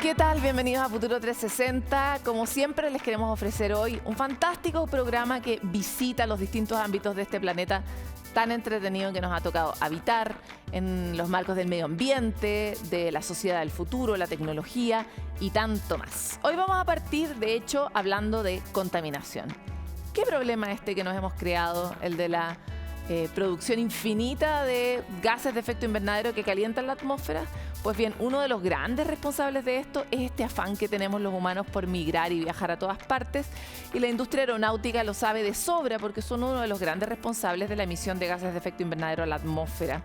¿Qué tal? Bienvenidos a Futuro 360. Como siempre les queremos ofrecer hoy un fantástico programa que visita los distintos ámbitos de este planeta tan entretenido que nos ha tocado habitar en los marcos del medio ambiente, de la sociedad del futuro, la tecnología y tanto más. Hoy vamos a partir, de hecho, hablando de contaminación. ¿Qué problema este que nos hemos creado, el de la producción infinita de gases de efecto invernadero que calientan la atmósfera? Pues bien, uno de los grandes responsables de esto es este afán que tenemos los humanos por migrar y viajar a todas partes, y la industria aeronáutica lo sabe de sobra porque son uno de los grandes responsables de la emisión de gases de efecto invernadero a la atmósfera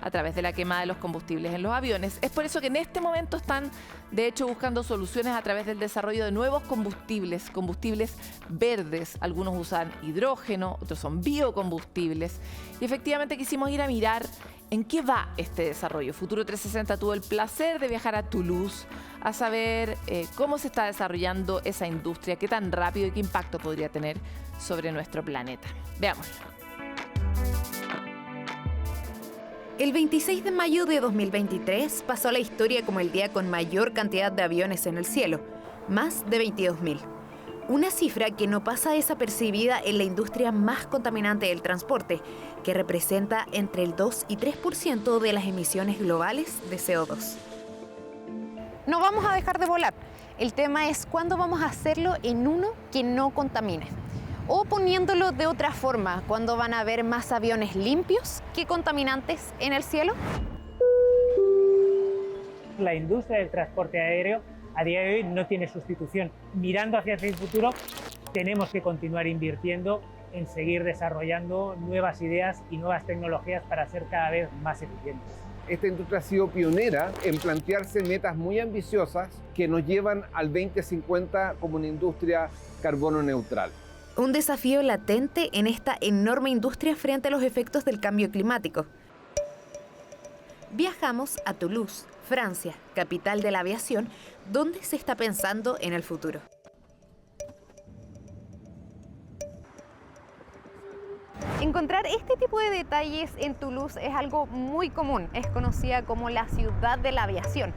a través de la quema de los combustibles en los aviones. Es por eso que en este momento están, de hecho, buscando soluciones a través del desarrollo de nuevos combustibles verdes. Algunos usan hidrógeno, otros son biocombustibles. Y efectivamente quisimos ir a mirar en qué va este desarrollo. Futuro 360 tuvo el placer de viajar a Toulouse a saber cómo se está desarrollando esa industria, qué tan rápido y qué impacto podría tener sobre nuestro planeta. Veámoslo. El 26 de mayo de 2023 pasó a la historia como el día con mayor cantidad de aviones en el cielo, más de 22.000. Una cifra que no pasa desapercibida en la industria más contaminante del transporte, que representa entre el 2 y 3% de las emisiones globales de CO2. No vamos a dejar de volar. El tema es cuándo vamos a hacerlo en uno que no contamine. O poniéndolo de otra forma, ¿cuándo van a haber más aviones limpios que contaminantes en el cielo? La industria del transporte aéreo a día de hoy no tiene sustitución. Mirando hacia el futuro, tenemos que continuar invirtiendo en seguir desarrollando nuevas ideas y nuevas tecnologías para ser cada vez más eficientes. Esta industria ha sido pionera en plantearse metas muy ambiciosas que nos llevan al 2050 como una industria carbono neutral. Un desafío latente en esta enorme industria frente a los efectos del cambio climático. Viajamos a Toulouse, Francia, capital de la aviación, donde se está pensando en el futuro. Encontrar este tipo de detalles en Toulouse es algo muy común. Es conocida como la ciudad de la aviación.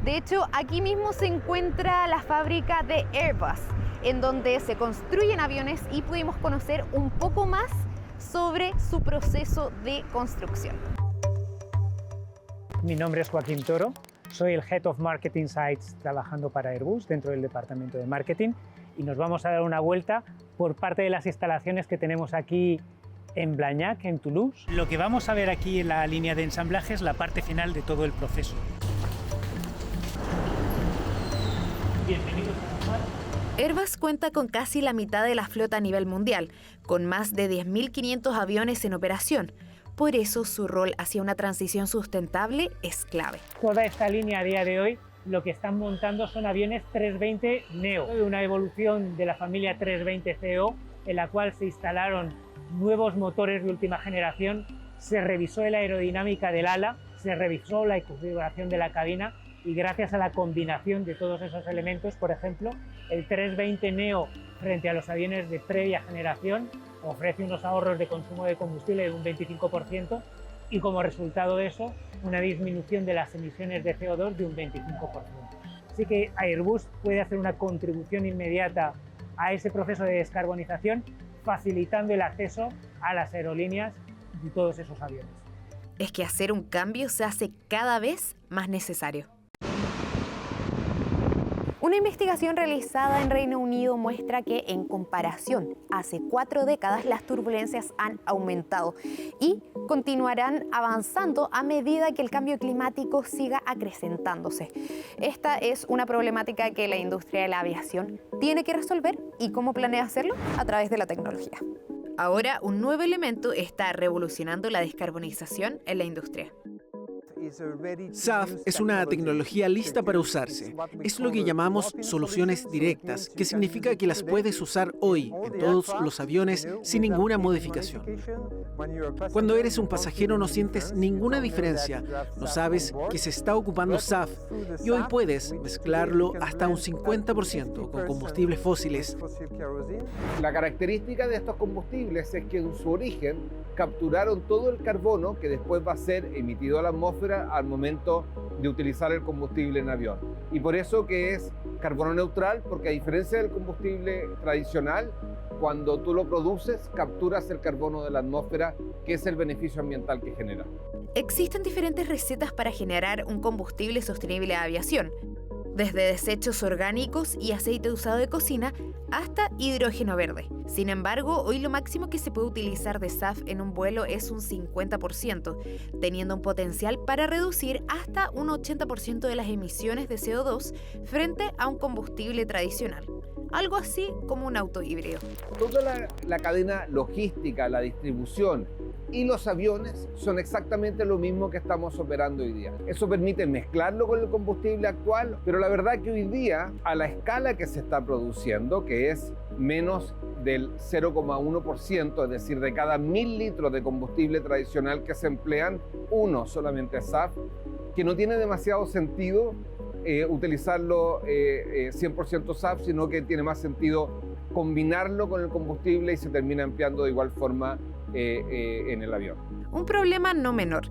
De hecho, aquí mismo se encuentra la fábrica de Airbus, en donde se construyen aviones, y pudimos conocer un poco más sobre su proceso de construcción. Mi nombre es Joaquín Toro, soy el Head of Marketing Sites trabajando para Airbus dentro del departamento de marketing, y nos vamos a dar una vuelta por parte de las instalaciones que tenemos aquí en Blagnac, en Toulouse. Lo que vamos a ver aquí en la línea de ensamblaje es la parte final de todo el proceso. Bienvenidos a la Airbus cuenta con casi la mitad de la flota a nivel mundial, con más de 10.500 aviones en operación. Por eso su rol hacia una transición sustentable es clave. Toda esta línea a día de hoy lo que están montando son aviones 320 Neo, una evolución de la familia 320 CEO, en la cual se instalaron nuevos motores de última generación, se revisó la aerodinámica del ala, se revisó la configuración de la cabina, y gracias a la combinación de todos esos elementos, por ejemplo, el 320 Neo frente a los aviones de previa generación ofrece unos ahorros de consumo de combustible de un 25%, y como resultado de eso, una disminución de las emisiones de CO2 de un 25%. Así que Airbus puede hacer una contribución inmediata a ese proceso de descarbonización, facilitando el acceso a las aerolíneas de todos esos aviones. Es que hacer un cambio se hace cada vez más necesario. Una investigación realizada en Reino Unido muestra que, en comparación, hace 4 décadas las turbulencias han aumentado y continuarán avanzando a medida que el cambio climático siga acrecentándose. Esta es una problemática que la industria de la aviación tiene que resolver. ¿Y cómo planea hacerlo? A través de la tecnología. Ahora, un nuevo elemento está revolucionando la descarbonización en la industria. SAF es una tecnología lista para usarse. Es lo que llamamos soluciones directas, que significa que las puedes usar hoy en todos los aviones sin ninguna modificación. Cuando eres un pasajero no sientes ninguna diferencia, no sabes que se está ocupando SAF, y hoy puedes mezclarlo hasta un 50% con combustibles fósiles. La característica de estos combustibles es que en su origen capturaron todo el carbono que después va a ser emitido a la atmósfera al momento de utilizar el combustible en avión. Y por eso que es carbono neutral, porque a diferencia del combustible tradicional, cuando tú lo produces, capturas el carbono de la atmósfera, que es el beneficio ambiental que genera. Existen diferentes recetas para generar un combustible sostenible a aviación, desde desechos orgánicos y aceite usado de cocina hasta hidrógeno verde. Sin embargo, hoy lo máximo que se puede utilizar de SAF en un vuelo es un 50%, teniendo un potencial para reducir hasta un 80% de las emisiones de CO2 frente a un combustible tradicional. Algo así como un auto híbrido. Toda la cadena logística, la distribución y los aviones son exactamente lo mismo que estamos operando hoy día. Eso permite mezclarlo con el combustible actual, pero la verdad que hoy día, a la escala que se está produciendo, que es menos del 0,1%, es decir, de cada 1000 litros de combustible tradicional que se emplean, uno solamente es SAF, que no tiene demasiado sentido utilizarlo 100% SAF, sino que tiene más sentido combinarlo con el combustible y se termina empleando de igual forma en el avión. Un problema no menor.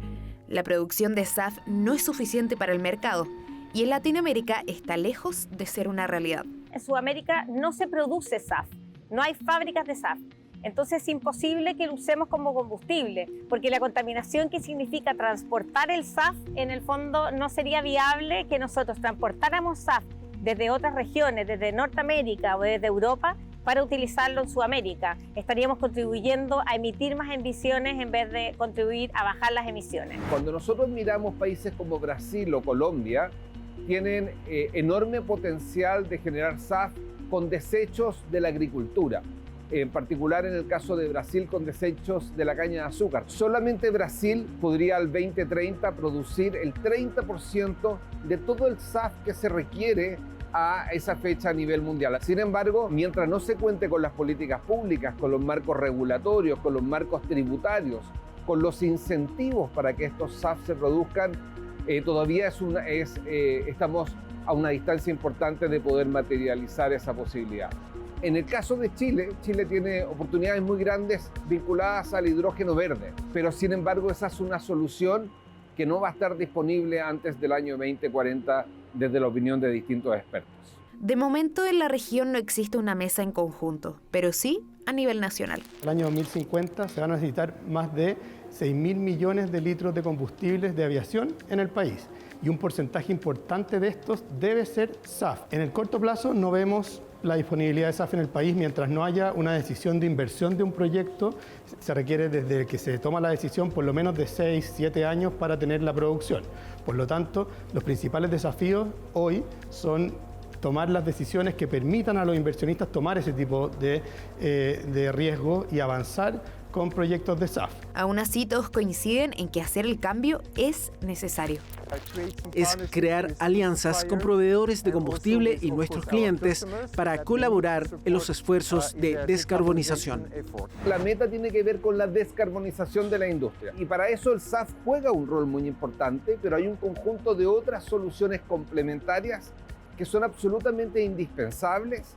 La producción de SAF no es suficiente para el mercado y en Latinoamérica está lejos de ser una realidad. En Sudamérica no se produce SAF, no hay fábricas de SAF. Entonces es imposible que lo usemos como combustible, porque la contaminación que significa transportar el SAF, en el fondo no sería viable que nosotros transportáramos SAF desde otras regiones, desde Norteamérica o desde Europa, para utilizarlo en Sudamérica. Estaríamos contribuyendo a emitir más emisiones en vez de contribuir a bajar las emisiones. Cuando nosotros miramos países como Brasil o Colombia, tienen enorme potencial de generar SAF con desechos de la agricultura. En particular en el caso de Brasil con desechos de la caña de azúcar. Solamente Brasil podría al 2030 producir el 30% de todo el SAF que se requiere a esa fecha a nivel mundial. Sin embargo, mientras no se cuente con las políticas públicas, con los marcos regulatorios, con los marcos tributarios, con los incentivos para que estos SAF se produzcan, todavía estamos a una distancia importante de poder materializar esa posibilidad. En el caso de Chile, Chile tiene oportunidades muy grandes vinculadas al hidrógeno verde, pero sin embargo esa es una solución que no va a estar disponible antes del año 2040 desde la opinión de distintos expertos. De momento en la región no existe una mesa en conjunto, pero sí a nivel nacional. En el año 2050 se van a necesitar más de 6.000 millones de litros de combustibles de aviación en el país y un porcentaje importante de estos debe ser SAF. En el corto plazo no vemos la disponibilidad de SAF en el país mientras no haya una decisión de inversión de un proyecto. Se requiere desde que se toma la decisión por lo menos de 6-7 años para tener la producción. Por lo tanto, los principales desafíos hoy son tomar las decisiones que permitan a los inversionistas tomar ese tipo de riesgo y avanzar con proyectos de SAF. Aún así, todos coinciden en que hacer el cambio es necesario. Es crear alianzas con proveedores de combustible y nuestros clientes para colaborar en los esfuerzos de descarbonización. La meta tiene que ver con la descarbonización de la industria y para eso el SAF juega un rol muy importante, pero hay un conjunto de otras soluciones complementarias que son absolutamente indispensables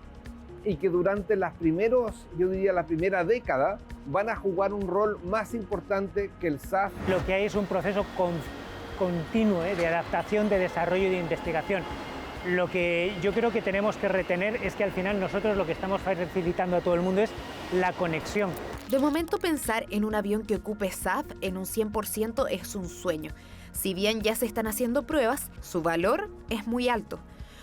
y que durante la primera década van a jugar un rol más importante que el SAF. Lo que hay es un proceso continuo de adaptación, de desarrollo y de investigación. Lo que yo creo que tenemos que retener es que al final nosotros lo que estamos facilitando a todo el mundo es la conexión. De momento pensar en un avión que ocupe SAF en un 100% es un sueño. Si bien ya se están haciendo pruebas, su valor es muy alto.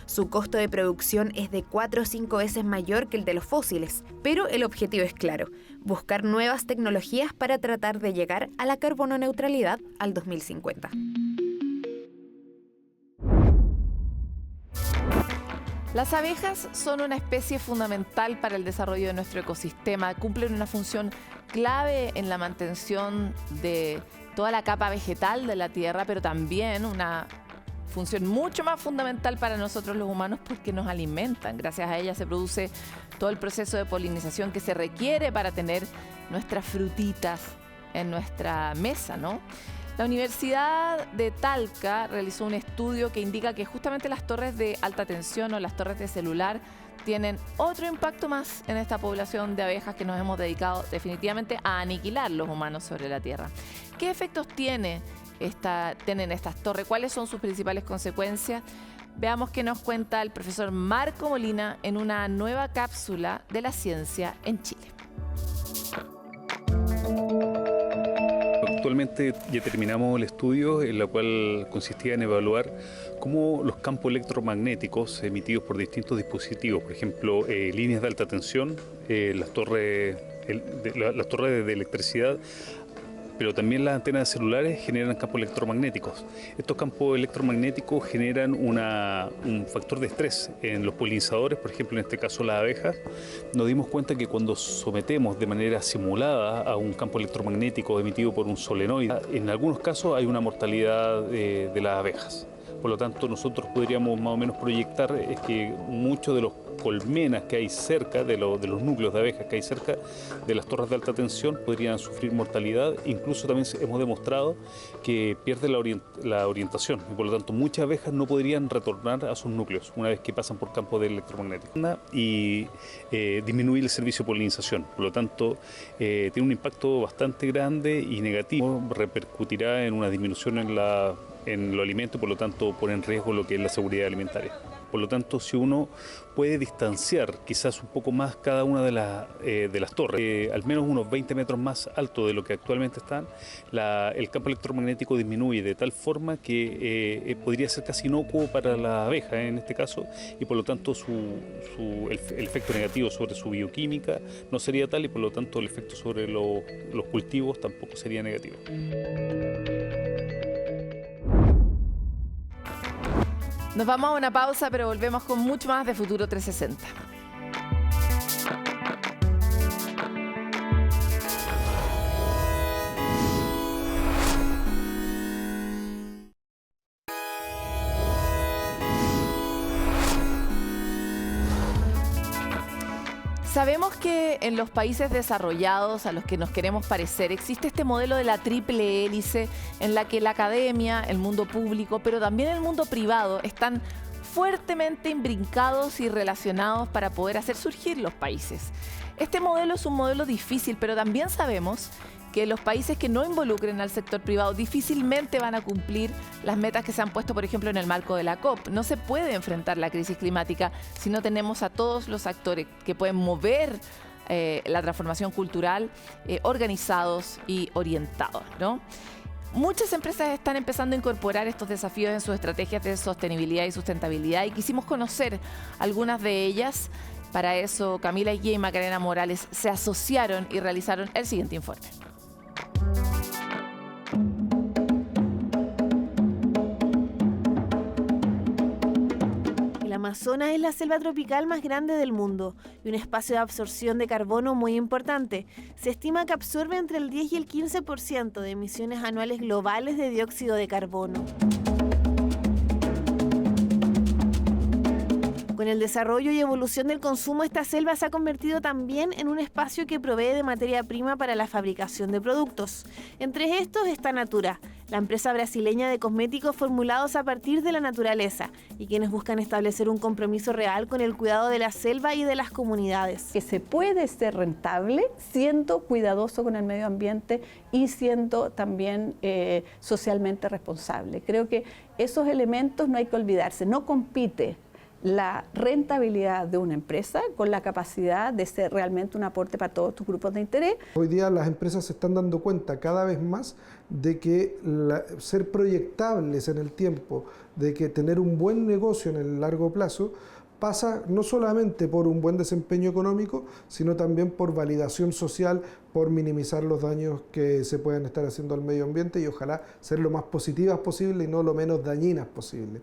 Su costo de producción es de 4 o 5 veces mayor que el de los fósiles, pero el objetivo es claro, buscar nuevas tecnologías para tratar de llegar a la carbono neutralidad al 2050. Las abejas son una especie fundamental para el desarrollo de nuestro ecosistema, cumplen una función clave en la mantención de toda la capa vegetal de la Tierra, pero también una función mucho más fundamental para nosotros los humanos porque nos alimentan. Gracias a ellas se produce todo el proceso de polinización que se requiere para tener nuestras frutitas en nuestra mesa, ¿no? La Universidad de Talca realizó un estudio que indica que justamente las torres de alta tensión o las torres de celular tienen otro impacto más en esta población de abejas que nos hemos dedicado definitivamente a aniquilar los humanos sobre la Tierra. ¿Qué efectos tienen estas torres? ¿Cuáles son sus principales consecuencias? Veamos qué nos cuenta el profesor Marco Molina en una nueva cápsula de la ciencia en Chile. Actualmente ya terminamos el estudio, en la cual consistía en evaluar cómo los campos electromagnéticos emitidos por distintos dispositivos, por ejemplo, líneas de alta tensión, las torres de electricidad, pero también las antenas celulares generan campos electromagnéticos. Estos campos electromagnéticos generan un factor de estrés en los polinizadores, por ejemplo, en este caso las abejas. Nos dimos cuenta que cuando sometemos de manera simulada a un campo electromagnético emitido por un solenoide, en algunos casos hay una mortalidad de las abejas. Por lo tanto, nosotros podríamos más o menos proyectar que muchos de los colmenas que hay cerca, de los núcleos de abejas que hay cerca de las torres de alta tensión, podrían sufrir mortalidad. Incluso también hemos demostrado que pierde la orientación y por lo tanto muchas abejas no podrían retornar a sus núcleos una vez que pasan por campos de electromagnéticos. Y disminuir el servicio de polinización. Por lo tanto, tiene un impacto bastante grande y negativo. Repercutirá en una disminución en los alimentos, por lo tanto pone en riesgo lo que es la seguridad alimentaria. Por lo tanto, si uno puede distanciar quizás un poco más cada una de las torres, al menos unos 20 metros más alto de lo que actualmente están, el campo electromagnético disminuye de tal forma que podría ser casi inocuo para la abeja en este caso, y por lo tanto el efecto negativo sobre su bioquímica no sería tal, y por lo tanto el efecto sobre los cultivos tampoco sería negativo. Nos vamos a una pausa, pero volvemos con mucho más de Futuro 360. Sabemos que en los países desarrollados a los que nos queremos parecer existe este modelo de la triple hélice en la que la academia, el mundo público, pero también el mundo privado están fuertemente imbrincados y relacionados para poder hacer surgir los países. Este modelo es un modelo difícil, pero también sabemos que los países que no involucren al sector privado difícilmente van a cumplir las metas que se han puesto, por ejemplo, en el marco de la COP. No se puede enfrentar la crisis climática si no tenemos a todos los actores que pueden mover la transformación cultural organizados y orientados, ¿no? Muchas empresas están empezando a incorporar estos desafíos en sus estrategias de sostenibilidad y sustentabilidad y quisimos conocer algunas de ellas. Para eso, Camila Higuía y Macarena Morales se asociaron y realizaron el siguiente informe. El Amazonas es la selva tropical más grande del mundo y un espacio de absorción de carbono muy importante. Se estima que absorbe entre el 10 y el 15% de emisiones anuales globales de dióxido de carbono. Con el desarrollo y evolución del consumo, esta selva se ha convertido también en un espacio que provee de materia prima para la fabricación de productos. Entre estos está Natura, la empresa brasileña de cosméticos formulados a partir de la naturaleza y quienes buscan establecer un compromiso real con el cuidado de la selva y de las comunidades. Que se puede ser rentable siendo cuidadoso con el medio ambiente y siendo también socialmente responsable. Creo que esos elementos no hay que olvidarse, no compite la rentabilidad de una empresa con la capacidad de ser realmente un aporte para todos tus grupos de interés. Hoy día las empresas se están dando cuenta cada vez más de que ser proyectables en el tiempo, de que tener un buen negocio en el largo plazo, pasa no solamente por un buen desempeño económico, sino también por validación social, por minimizar los daños que se pueden estar haciendo al medio ambiente y ojalá ser lo más positivas posible y no lo menos dañinas posible.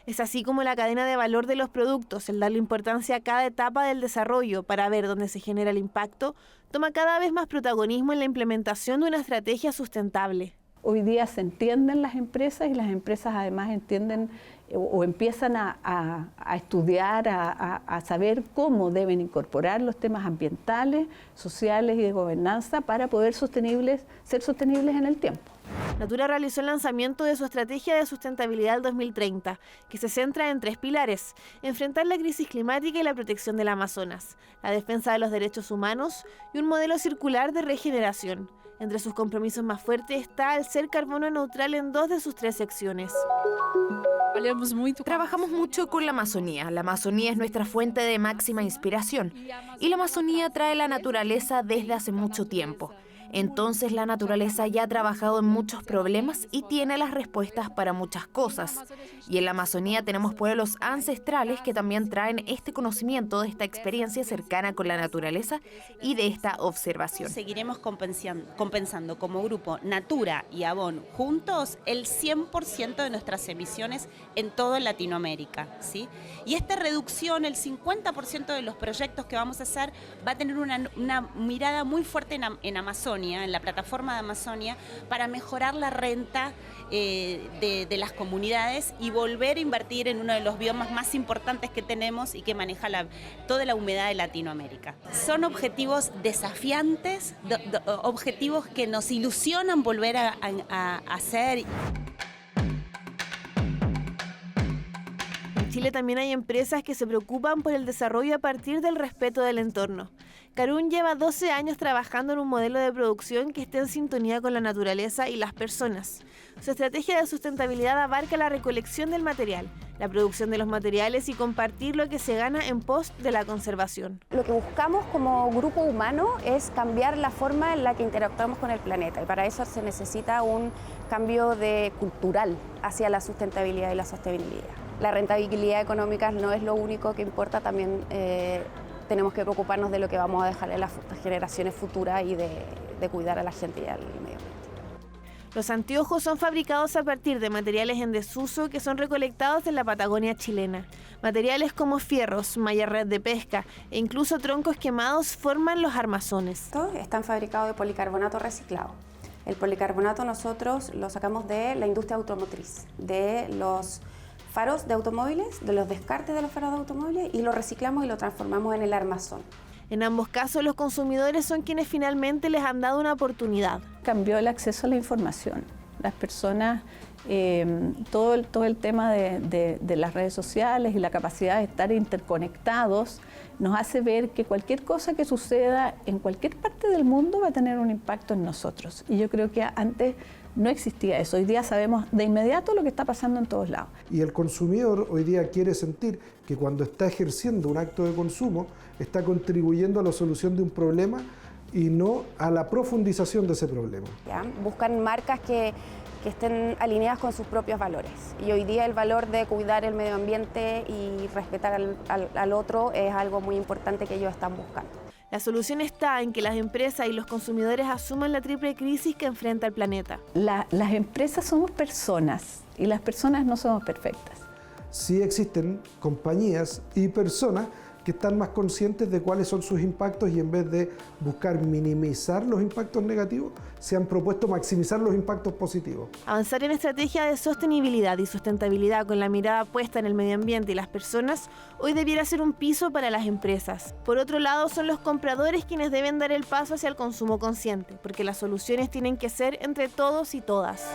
Es así como la cadena de valor de los productos, el darle importancia a cada etapa del desarrollo para ver dónde se genera el impacto, toma cada vez más protagonismo en la implementación de una estrategia sustentable. Hoy día se entienden las empresas y las empresas además entienden o empiezan a estudiar, a saber cómo deben incorporar los temas ambientales, sociales y de gobernanza para poder ser sostenibles en el tiempo. Natura realizó el lanzamiento de su estrategia de sustentabilidad del 2030, que se centra en 3 pilares: enfrentar la crisis climática y la protección del Amazonas, la defensa de los derechos humanos y un modelo circular de regeneración. Entre sus compromisos más fuertes está el ser carbono neutral en 2 de sus 3 secciones. Trabajamos mucho con la Amazonía. La Amazonía es nuestra fuente de máxima inspiración. Y la Amazonía trae la naturaleza desde hace mucho tiempo. Entonces la naturaleza ya ha trabajado en muchos problemas y tiene las respuestas para muchas cosas. Y en la Amazonía tenemos pueblos ancestrales que también traen este conocimiento de esta experiencia cercana con la naturaleza y de esta observación. Seguiremos compensando como grupo Natura y Avon juntos el 100% de nuestras emisiones en toda Latinoamérica, ¿sí? Y esta reducción, el 50% de los proyectos que vamos a hacer, va a tener una mirada muy fuerte en Amazonia, en la plataforma de Amazonia, para mejorar la renta de las comunidades y volver a invertir en uno de los biomas más importantes que tenemos y que maneja toda la humedad de Latinoamérica. Son objetivos desafiantes, objetivos que nos ilusionan volver a hacer. En Chile también hay empresas que se preocupan por el desarrollo a partir del respeto del entorno. Carún lleva 12 años trabajando en un modelo de producción que esté en sintonía con la naturaleza y las personas. Su estrategia de sustentabilidad abarca la recolección del material, la producción de los materiales y compartir lo que se gana en pos de la conservación. Lo que buscamos como grupo humano es cambiar la forma en la que interactuamos con el planeta, y para eso se necesita un cambio cultural hacia la sustentabilidad y la sostenibilidad. La rentabilidad económica no es lo único que importa, también tenemos que preocuparnos de lo que vamos a dejar en las generaciones futuras y de cuidar a la gente y al medio ambiente. Los anteojos son fabricados a partir de materiales en desuso que son recolectados en la Patagonia chilena. Materiales como fierros, malla red de pesca e incluso troncos quemados forman los armazones. Estos están fabricados de policarbonato reciclado. El policarbonato nosotros lo sacamos de la industria automotriz, de los faros de automóviles, de los descartes de los faros de automóviles, y lo reciclamos y lo transformamos en el armazón. En ambos casos, los consumidores son quienes finalmente les han dado una oportunidad. Cambió el acceso a la información. Las personas, todo el tema de las redes sociales y la capacidad de estar interconectados nos hace ver que cualquier cosa que suceda en cualquier parte del mundo va a tener un impacto en nosotros. Y yo creo que antes no existía eso. Hoy día sabemos de inmediato lo que está pasando en todos lados. Y el consumidor hoy día quiere sentir que cuando está ejerciendo un acto de consumo está contribuyendo a la solución de un problema y no a la profundización de ese problema. ¿Ya? Buscan marcas que estén alineadas con sus propios valores. Y hoy día el valor de cuidar el medio ambiente y respetar al otro es algo muy importante que ellos están buscando. La solución está en que las empresas y los consumidores asuman la triple crisis que enfrenta el planeta. Las empresas somos personas y las personas no somos perfectas. Sí existen compañías y personas que están más conscientes de cuáles son sus impactos y en vez de buscar minimizar los impactos negativos, se han propuesto maximizar los impactos positivos. Avanzar en estrategias de sostenibilidad y sustentabilidad con la mirada puesta en el medio ambiente y las personas hoy debiera ser un piso para las empresas. Por otro lado, son los compradores quienes deben dar el paso hacia el consumo consciente, porque las soluciones tienen que ser entre todos y todas.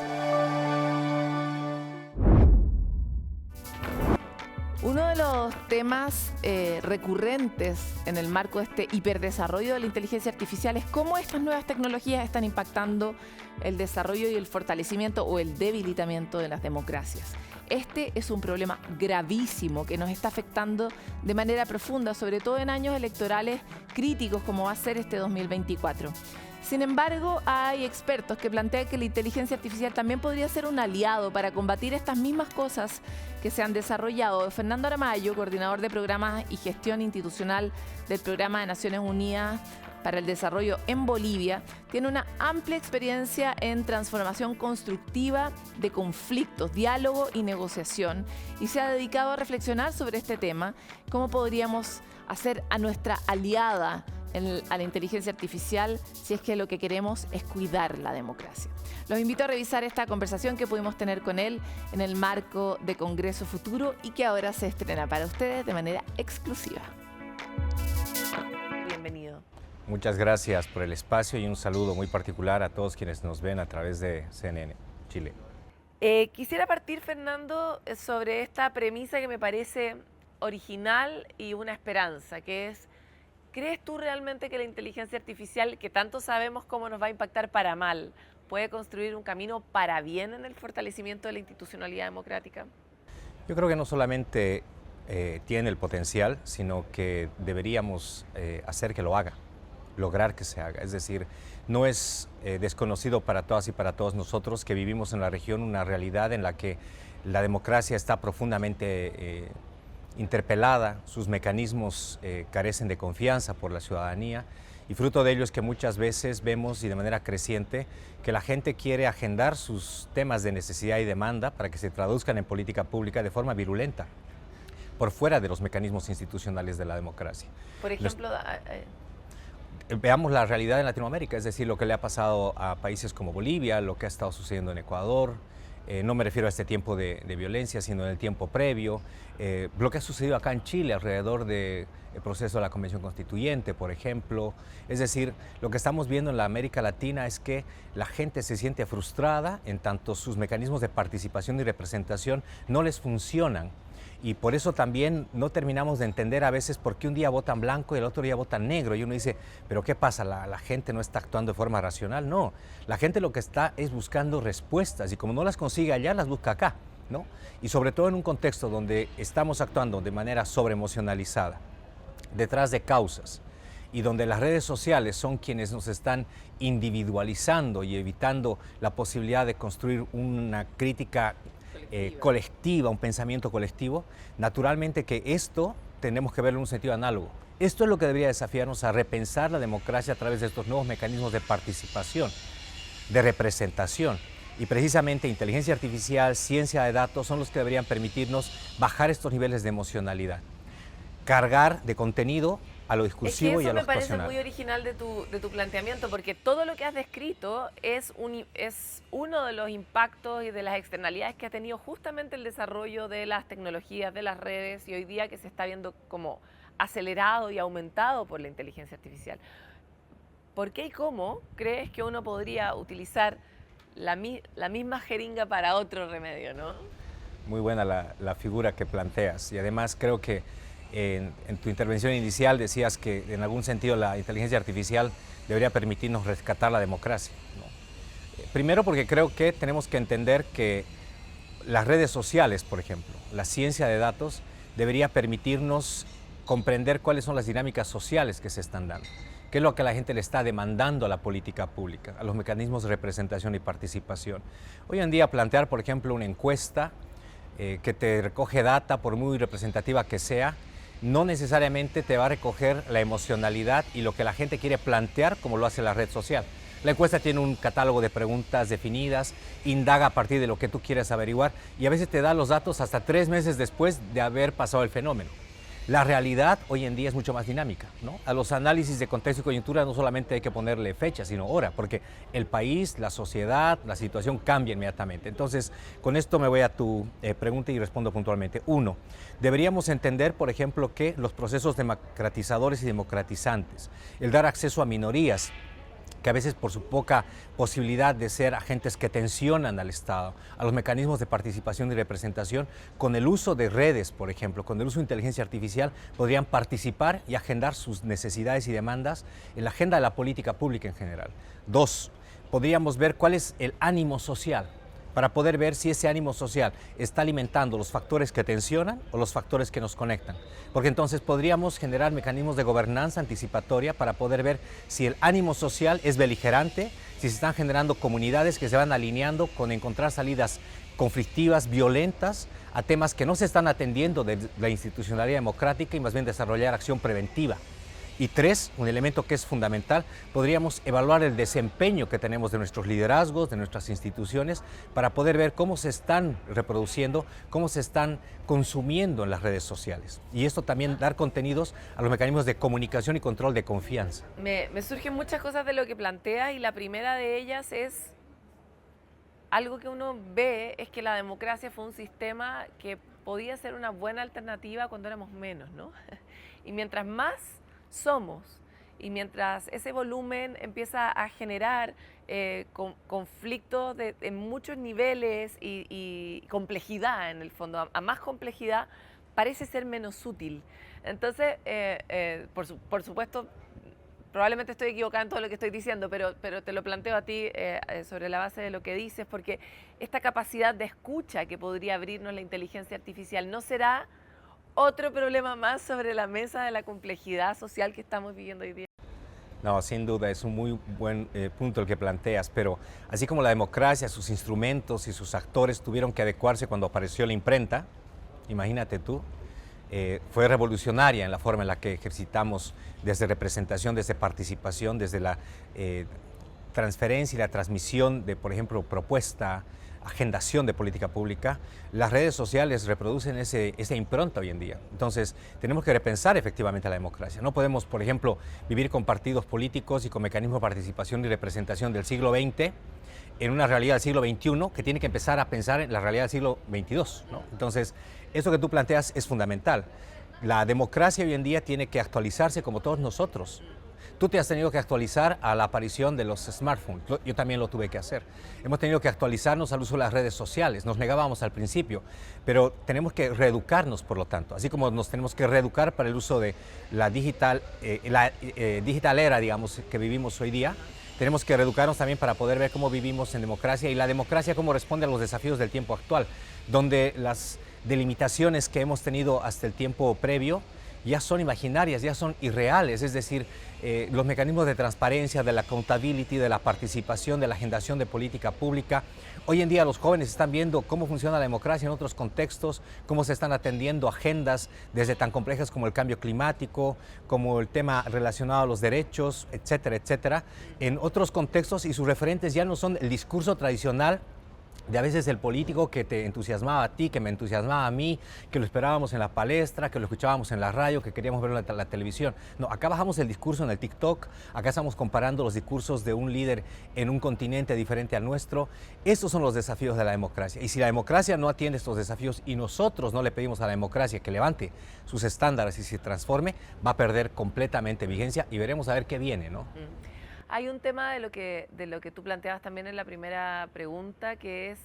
Uno de los temas recurrentes en el marco de este hiperdesarrollo de la inteligencia artificial es cómo estas nuevas tecnologías están impactando el desarrollo y el fortalecimiento o el debilitamiento de las democracias. Este es un problema gravísimo que nos está afectando de manera profunda, sobre todo en años electorales críticos como va a ser este 2024. Sin embargo, hay expertos que plantean que la inteligencia artificial también podría ser un aliado para combatir estas mismas cosas que se han desarrollado. Fernando Aramayo, coordinador de programas y gestión institucional del Programa de Naciones Unidas para el Desarrollo en Bolivia, tiene una amplia experiencia en transformación constructiva de conflictos, diálogo y negociación, y se ha dedicado a reflexionar sobre este tema, cómo podríamos hacer a nuestra aliada a la inteligencia artificial si es que lo que queremos es cuidar la democracia. Los invito a revisar esta conversación que pudimos tener con él en el marco de Congreso Futuro y que ahora se estrena para ustedes de manera exclusiva. Bienvenido. Muchas gracias por el espacio y un saludo muy particular a todos quienes nos ven a través de CNN Chile. Quisiera partir, Fernando, sobre esta premisa que me parece original y una esperanza, que es: ¿crees tú realmente que la inteligencia artificial, que tanto sabemos cómo nos va a impactar para mal, puede construir un camino para bien en el fortalecimiento de la institucionalidad democrática? Yo creo que no solamente tiene el potencial, sino que deberíamos hacer que lo haga, lograr que se haga. Es decir, no es desconocido para todas y para todos nosotros que vivimos en la región una realidad en la que la democracia está profundamente interpelada, sus mecanismos carecen de confianza por la ciudadanía, y fruto de ello es que muchas veces vemos, y de manera creciente, que la gente quiere agendar sus temas de necesidad y demanda para que se traduzcan en política pública de forma virulenta, por fuera de los mecanismos institucionales de la democracia. Por ejemplo, veamos la realidad en Latinoamérica, es decir, lo que le ha pasado a países como Bolivia, lo que ha estado sucediendo en Ecuador. No me refiero a este tiempo de violencia, sino en el tiempo previo. Lo que ha sucedido acá en Chile alrededor del proceso de la Convención Constituyente, por ejemplo. Es decir, lo que estamos viendo en la América Latina es que la gente se siente frustrada en tanto sus mecanismos de participación y representación no les funcionan. Y por eso también no terminamos de entender a veces por qué un día votan blanco y el otro día votan negro. Y uno dice, ¿pero qué pasa? ¿La gente no está actuando de forma racional? No, la gente lo que está es buscando respuestas y como no las consigue allá, las busca acá, ¿no? Y sobre todo en un contexto donde estamos actuando de manera sobreemocionalizada, detrás de causas, y donde las redes sociales son quienes nos están individualizando y evitando la posibilidad de construir una crítica colectiva, un pensamiento colectivo, naturalmente que esto tenemos que verlo en un sentido análogo. Esto es lo que debería desafiarnos a repensar la democracia a través de estos nuevos mecanismos de participación, de representación. Y precisamente inteligencia artificial, ciencia de datos son los que deberían permitirnos bajar estos niveles de emocionalidad, cargar de contenido a lo discursivo y a lo actuacional. Eso me parece muy original de tu planteamiento, porque todo lo que has descrito es uno de los impactos y de las externalidades que ha tenido justamente el desarrollo de las tecnologías, de las redes, y hoy día que se está viendo como acelerado y aumentado por la inteligencia artificial. ¿Por qué y cómo crees que uno podría utilizar la misma jeringa para otro remedio, no? Muy buena la figura que planteas, y además creo que en tu intervención inicial decías que en algún sentido la inteligencia artificial debería permitirnos rescatar la democracia, ¿no? Primero porque creo que tenemos que entender que las redes sociales, por ejemplo, la ciencia de datos, debería permitirnos comprender cuáles son las dinámicas sociales que se están dando, qué es lo que la gente le está demandando a la política pública, a los mecanismos de representación y participación. Hoy en día plantear, por ejemplo, una encuesta que te recoge data, por muy representativa que sea, no necesariamente te va a recoger la emocionalidad y lo que la gente quiere plantear como lo hace la red social. La encuesta tiene un catálogo de preguntas definidas, indaga a partir de lo que tú quieres averiguar y a veces te da los datos hasta 3 meses después de haber pasado el fenómeno. La realidad hoy en día es mucho más dinámica, ¿no? A los análisis de contexto y coyuntura no solamente hay que ponerle fecha, sino hora, porque el país, la sociedad, la situación cambia inmediatamente. Entonces, con esto me voy a tu pregunta y respondo puntualmente. 1, deberíamos entender, por ejemplo, que los procesos democratizadores y democratizantes, el dar acceso a minorías, que a veces por su poca posibilidad de ser agentes que tensionan al Estado, a los mecanismos de participación y representación, con el uso de redes, por ejemplo, con el uso de inteligencia artificial, podrían participar y agendar sus necesidades y demandas en la agenda de la política pública en general. 2, podríamos ver cuál es el ánimo social, para poder ver si ese ánimo social está alimentando los factores que tensionan o los factores que nos conectan. Porque entonces podríamos generar mecanismos de gobernanza anticipatoria para poder ver si el ánimo social es beligerante, si se están generando comunidades que se van alineando con encontrar salidas conflictivas, violentas, a temas que no se están atendiendo de la institucionalidad democrática y más bien desarrollar acción preventiva. Y 3, un elemento que es fundamental, podríamos evaluar el desempeño que tenemos de nuestros liderazgos, de nuestras instituciones, para poder ver cómo se están reproduciendo, cómo se están consumiendo en las redes sociales. Y esto también dar contenidos a los mecanismos de comunicación y control de confianza. Me surgen muchas cosas de lo que planteas y la primera de ellas es algo que uno ve, es que la democracia fue un sistema que podía ser una buena alternativa cuando éramos menos, ¿no? Y mientras más somos y mientras ese volumen empieza a generar conflictos en muchos niveles y complejidad en el fondo, a más complejidad parece ser menos útil. Entonces, por supuesto, probablemente estoy equivocada en todo lo que estoy diciendo, pero te lo planteo a ti sobre la base de lo que dices, porque esta capacidad de escucha que podría abrirnos la inteligencia artificial no será otro problema más sobre la mesa de la complejidad social que estamos viviendo hoy día. No, sin duda, es un muy buen punto el que planteas, pero así como la democracia, sus instrumentos y sus actores tuvieron que adecuarse cuando apareció la imprenta, imagínate tú, fue revolucionaria en la forma en la que ejercitamos desde representación, desde participación, desde la transferencia y la transmisión de, por ejemplo, propuesta, agendación de política pública. Las redes sociales reproducen esa impronta hoy en día. Entonces, tenemos que repensar efectivamente la democracia. No podemos, por ejemplo, vivir con partidos políticos y con mecanismos de participación y representación del siglo XX en una realidad del siglo XXI que tiene que empezar a pensar en la realidad del siglo XXII, ¿no? Entonces, eso que tú planteas es fundamental. La democracia hoy en día tiene que actualizarse como todos nosotros. Tú te has tenido que actualizar a la aparición de los smartphones, yo también lo tuve que hacer. Hemos tenido que actualizarnos al uso de las redes sociales, nos negábamos al principio, pero tenemos que reeducarnos por lo tanto, así como nos tenemos que reeducar para el uso de la digital era, digamos, que vivimos hoy día. Tenemos que reeducarnos también para poder ver cómo vivimos en democracia y la democracia cómo responde a los desafíos del tiempo actual, donde las delimitaciones que hemos tenido hasta el tiempo previo ya son imaginarias, ya son irreales, es decir, los mecanismos de transparencia, de la accountability, de la participación, de la agendación de política pública. Hoy en día los jóvenes están viendo cómo funciona la democracia en otros contextos, cómo se están atendiendo agendas desde tan complejas como el cambio climático, como el tema relacionado a los derechos, etcétera, etcétera, en otros contextos, y sus referentes ya no son el discurso tradicional de a veces el político que te entusiasmaba a ti, que me entusiasmaba a mí, que lo esperábamos en la palestra, que lo escuchábamos en la radio, que queríamos verlo en la televisión. No, acá bajamos el discurso en el TikTok, acá estamos comparando los discursos de un líder en un continente diferente al nuestro. Estos son los desafíos de la democracia. Y si la democracia no atiende estos desafíos y nosotros no le pedimos a la democracia que levante sus estándares y se transforme, va a perder completamente vigencia y veremos a ver qué viene, ¿no? Hay un tema de lo que tú planteabas también en la primera pregunta, que es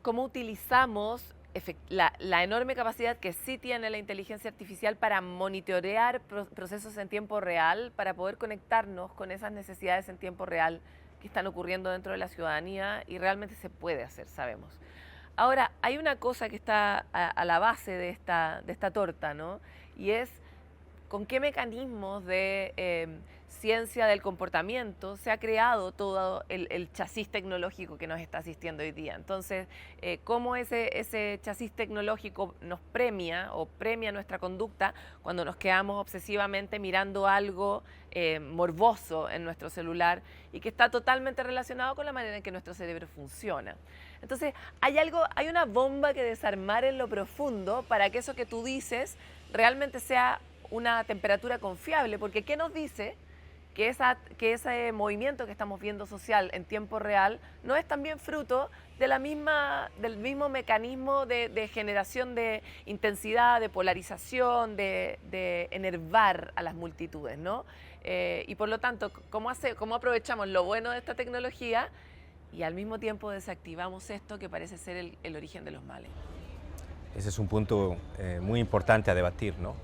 cómo utilizamos la enorme capacidad que sí tiene la inteligencia artificial para monitorear procesos en tiempo real, para poder conectarnos con esas necesidades en tiempo real que están ocurriendo dentro de la ciudadanía, y realmente se puede hacer, sabemos. Ahora, hay una cosa que está a la base de esta torta, ¿no? Y es con qué mecanismos de ciencia del comportamiento se ha creado todo el chasis tecnológico que nos está asistiendo hoy día. Entonces, cómo ese chasis tecnológico nos premia o premia nuestra conducta cuando nos quedamos obsesivamente mirando algo morboso en nuestro celular y que está totalmente relacionado con la manera en que nuestro cerebro funciona. Entonces, hay una bomba que desarmar en lo profundo para que eso que tú dices realmente sea una temperatura confiable, porque ¿qué nos dice que ese movimiento que estamos viendo social en tiempo real no es también fruto del mismo mecanismo de generación de intensidad, de polarización, de enervar a las multitudes, ¿no? Y por lo tanto, ¿cómo aprovechamos lo bueno de esta tecnología y al mismo tiempo desactivamos esto que parece ser el origen de los males? Ese es un punto muy importante a debatir, ¿no?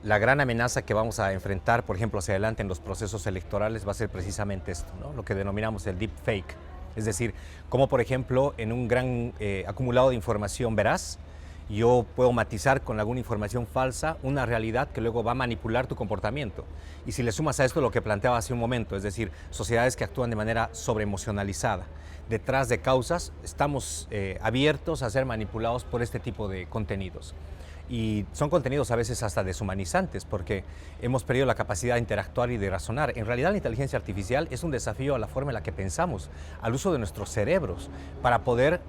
La gran amenaza que vamos a enfrentar, por ejemplo, hacia adelante en los procesos electorales va a ser precisamente esto, ¿no? Lo que denominamos el deepfake. Es decir, como por ejemplo en un gran acumulado de información veraz, yo puedo matizar con alguna información falsa una realidad que luego va a manipular tu comportamiento. Y si le sumas a esto lo que planteaba hace un momento, es decir, sociedades que actúan de manera sobreemocionalizada, detrás de causas, estamos abiertos a ser manipulados por este tipo de contenidos. Y son contenidos a veces hasta deshumanizantes porque hemos perdido la capacidad de interactuar y de razonar. En realidad la inteligencia artificial es un desafío a la forma en la que pensamos, al uso de nuestros cerebros, para poder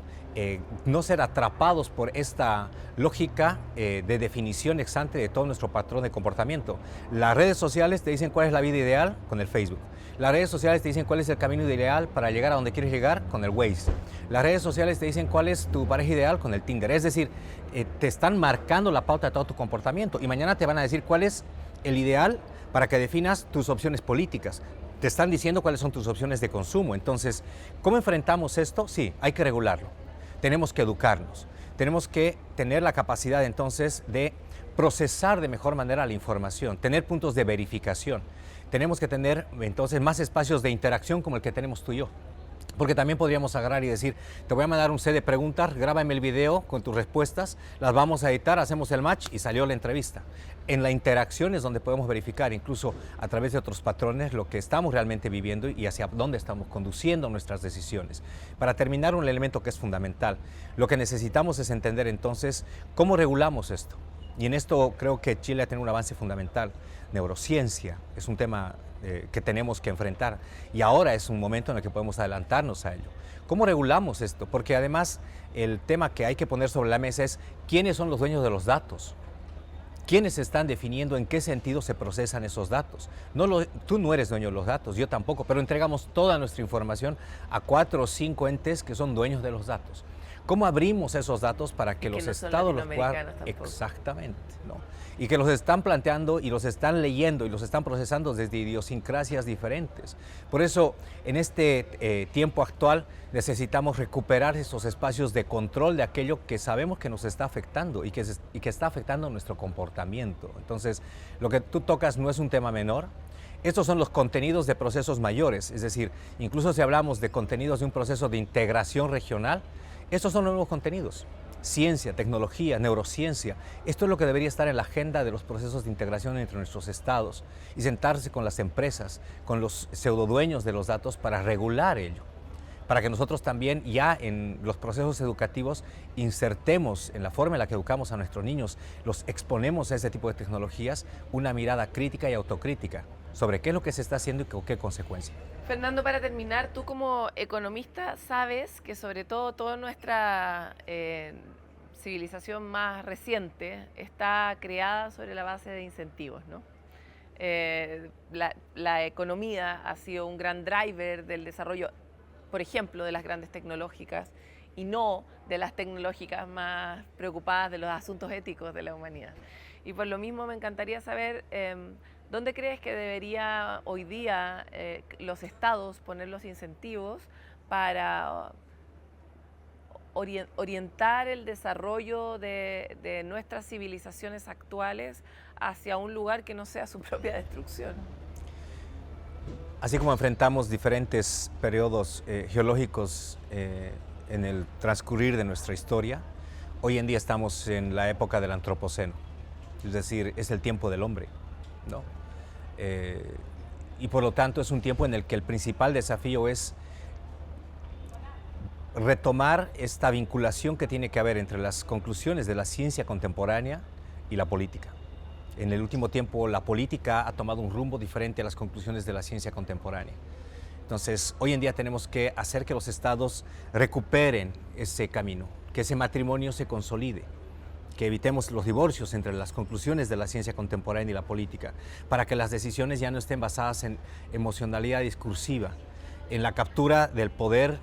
no ser atrapados por esta lógica de definición ex ante de todo nuestro patrón de comportamiento. Las redes sociales te dicen cuál es la vida ideal con el Facebook. Las redes sociales te dicen cuál es el camino ideal para llegar a donde quieres llegar con el Waze. Las redes sociales te dicen cuál es tu pareja ideal con el Tinder. Es decir, te están marcando la pauta de todo tu comportamiento y mañana te van a decir cuál es el ideal para que definas tus opciones políticas. Te están diciendo cuáles son tus opciones de consumo. Entonces, ¿cómo enfrentamos esto? Sí, hay que regularlo. Tenemos que educarnos. Tenemos que tener la capacidad entonces de procesar de mejor manera la información, tener puntos de verificación. Tenemos que tener entonces más espacios de interacción como el que tenemos tú y yo. Porque también podríamos agarrar y decir, te voy a mandar un set de preguntas, grábame el video con tus respuestas, las vamos a editar, hacemos el match y salió la entrevista. En la interacción es donde podemos verificar, incluso a través de otros patrones, lo que estamos realmente viviendo y hacia dónde estamos conduciendo nuestras decisiones. Para terminar, un elemento que es fundamental, lo que necesitamos es entender entonces cómo regulamos esto. Y en esto creo que Chile ha tenido un avance fundamental. Neurociencia es un tema que tenemos que enfrentar y ahora es un momento en el que podemos adelantarnos a ello. ¿Cómo regulamos esto? Porque además el tema que hay que poner sobre la mesa es quiénes son los dueños de los datos. ¿Quiénes están definiendo en qué sentido se procesan esos datos? Tú no eres dueño de los datos, yo tampoco, pero entregamos toda nuestra información a 4 o 5 entes que son dueños de los datos. ¿Cómo abrimos esos datos para que los estados los puedan? Exactamente, ¿no? Y que los están planteando y los están leyendo y los están procesando desde idiosincrasias diferentes. Por eso, en este tiempo actual, necesitamos recuperar esos espacios de control de aquello que sabemos que nos está afectando y que está afectando nuestro comportamiento. Entonces, lo que tú tocas no es un tema menor. Estos son los contenidos de procesos mayores, es decir, incluso si hablamos de contenidos de un proceso de integración regional, estos son los nuevos contenidos. Ciencia, tecnología, neurociencia. Esto es lo que debería estar en la agenda de los procesos de integración entre nuestros estados y sentarse con las empresas, con los pseudodueños de los datos para regular ello. Para que nosotros también ya en los procesos educativos insertemos en la forma en la que educamos a nuestros niños, los exponemos a ese tipo de tecnologías, una mirada crítica y autocrítica sobre qué es lo que se está haciendo y con qué consecuencia. Fernando, para terminar, tú como economista sabes que sobre todo toda nuestra civilización más reciente está creada sobre la base de incentivos, ¿no? La economía ha sido un gran driver del desarrollo, por ejemplo, de las grandes tecnológicas y no de las tecnológicas más preocupadas de los asuntos éticos de la humanidad. Y por lo mismo me encantaría saber ¿dónde crees que debería hoy día los estados poner los incentivos para orientar el desarrollo de nuestras civilizaciones actuales hacia un lugar que no sea su propia destrucción? Así como enfrentamos diferentes periodos geológicos en el transcurrir de nuestra historia, hoy en día estamos en la época del antropoceno, es decir, es el tiempo del hombre, ¿no? Y por lo tanto es un tiempo en el que el principal desafío es retomar esta vinculación que tiene que haber entre las conclusiones de la ciencia contemporánea y la política. En el último tiempo la política ha tomado un rumbo diferente a las conclusiones de la ciencia contemporánea. Entonces, hoy en día tenemos que hacer que los estados recuperen ese camino, que ese matrimonio se consolide, que evitemos los divorcios entre las conclusiones de la ciencia contemporánea y la política, para que las decisiones ya no estén basadas en emocionalidad discursiva, en la captura del poder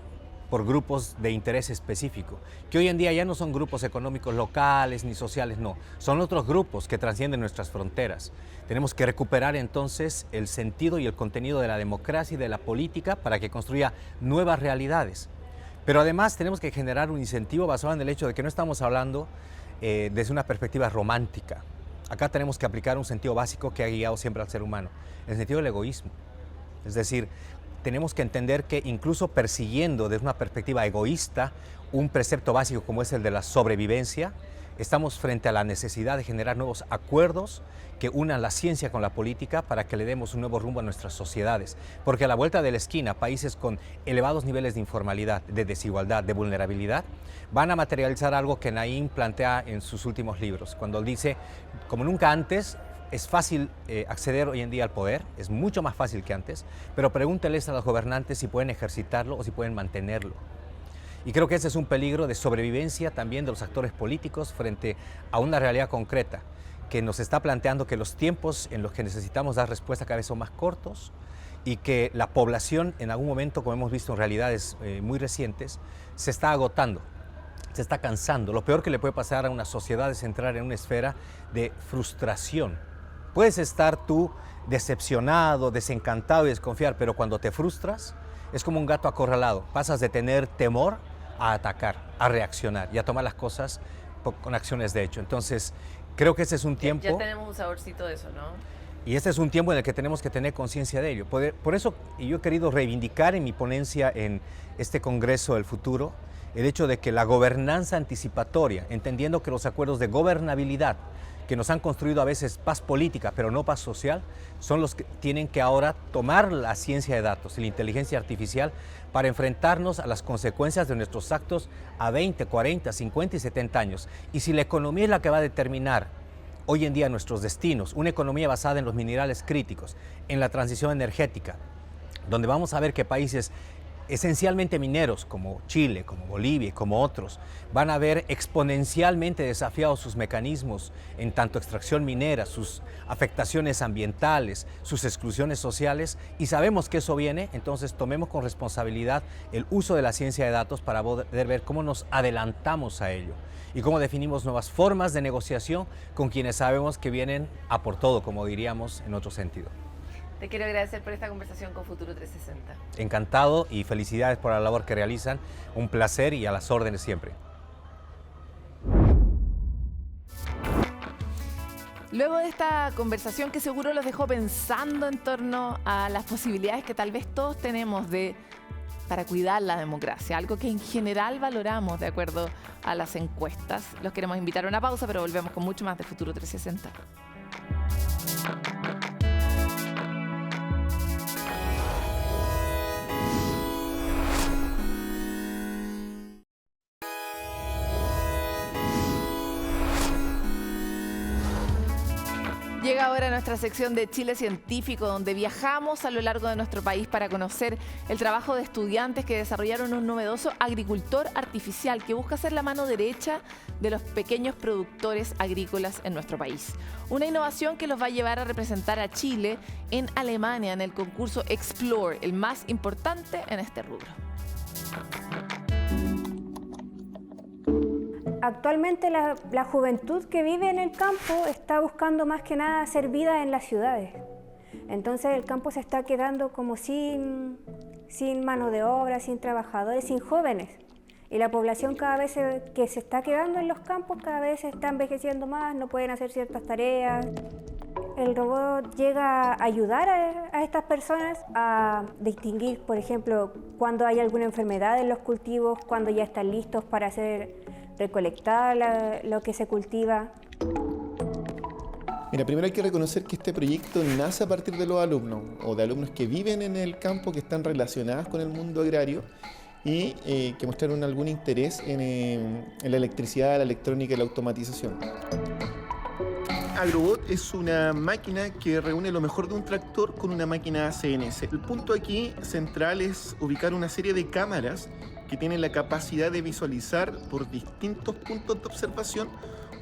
por grupos de interés específico, que hoy en día ya no son grupos económicos locales ni sociales, no, son otros grupos que trascienden nuestras fronteras. Tenemos que recuperar entonces el sentido y el contenido de la democracia y de la política para que construya nuevas realidades. Pero además tenemos que generar un incentivo basado en el hecho de que no estamos hablando desde una perspectiva romántica. Acá tenemos que aplicar un sentido básico que ha guiado siempre al ser humano, el sentido del egoísmo. Es decir, tenemos que entender que incluso persiguiendo desde una perspectiva egoísta un precepto básico como es el de la sobrevivencia, estamos frente a la necesidad de generar nuevos acuerdos que unan la ciencia con la política para que le demos un nuevo rumbo a nuestras sociedades. Porque a la vuelta de la esquina, países con elevados niveles de informalidad, de desigualdad, de vulnerabilidad, van a materializar algo que Naim plantea en sus últimos libros, cuando dice, como nunca antes, es fácil acceder hoy en día al poder, es mucho más fácil que antes, pero pregúnteles a los gobernantes si pueden ejercitarlo o si pueden mantenerlo. Y creo que ese es un peligro de sobrevivencia también de los actores políticos frente a una realidad concreta que nos está planteando que los tiempos en los que necesitamos dar respuesta cada vez son más cortos y que la población en algún momento, como hemos visto en realidades muy recientes, se está agotando, se está cansando. Lo peor que le puede pasar a una sociedad es entrar en una esfera de frustración. Puedes estar tú decepcionado, desencantado y desconfiar, pero cuando te frustras es como un gato acorralado. Pasas de tener temor a atacar, a reaccionar y a tomar las cosas con acciones de hecho. Entonces, Creo que ese es un tiempo... Ya tenemos un saborcito de eso, ¿no? Y este es un tiempo en el que tenemos que tener conciencia de ello. Por eso yo he querido reivindicar en mi ponencia en este Congreso del Futuro el hecho de que la gobernanza anticipatoria, entendiendo que los acuerdos de gobernabilidad que nos han construido a veces paz política, pero no paz social, son los que tienen que ahora tomar la ciencia de datos y la inteligencia artificial para enfrentarnos a las consecuencias de nuestros actos a 20, 40, 50 y 70 años. Y si la economía es la que va a determinar hoy en día nuestros destinos, una economía basada en los minerales críticos, en la transición energética, donde vamos a ver que países esencialmente mineros como Chile, como Bolivia y como otros, van a ver exponencialmente desafiados sus mecanismos en tanto extracción minera, sus afectaciones ambientales, sus exclusiones sociales, y sabemos que eso viene. Entonces tomemos con responsabilidad el uso de la ciencia de datos para poder ver cómo nos adelantamos a ello y cómo definimos nuevas formas de negociación con quienes sabemos que vienen a por todo, como diríamos en otro sentido. Te quiero agradecer por esta conversación con Futuro 360. Encantado y felicidades por la labor que realizan. Un placer y a las órdenes siempre. Luego de esta conversación que seguro los dejó pensando en torno a las posibilidades que tal vez todos tenemos para cuidar la democracia, algo que en general valoramos de acuerdo a las encuestas, los queremos invitar a una pausa, pero volvemos con mucho más de Futuro 360. Llega ahora nuestra sección de Chile Científico, donde viajamos a lo largo de nuestro país para conocer el trabajo de estudiantes que desarrollaron un novedoso agricultor artificial que busca ser la mano derecha de los pequeños productores agrícolas en nuestro país. Una innovación que los va a llevar a representar a Chile en Alemania en el concurso Explore, el más importante en este rubro. Actualmente la juventud que vive en el campo está buscando más que nada hacer vida en las ciudades. Entonces el campo se está quedando como sin mano de obra, sin trabajadores, sin jóvenes. Y la población cada vez que se está quedando en los campos cada vez se está envejeciendo más, no pueden hacer ciertas tareas. El robot llega a ayudar a estas personas a distinguir, por ejemplo, cuando hay alguna enfermedad en los cultivos, cuando ya están listos para recolectar lo que se cultiva. Mira, primero hay que reconocer que este proyecto nace a partir de los alumnos o de alumnos que viven en el campo, que están relacionados con el mundo agrario y que mostraron algún interés en la electricidad, la electrónica y la automatización. Agrobot es una máquina que reúne lo mejor de un tractor con una máquina CNC. El punto aquí central es ubicar una serie de cámaras que tienen la capacidad de visualizar por distintos puntos de observación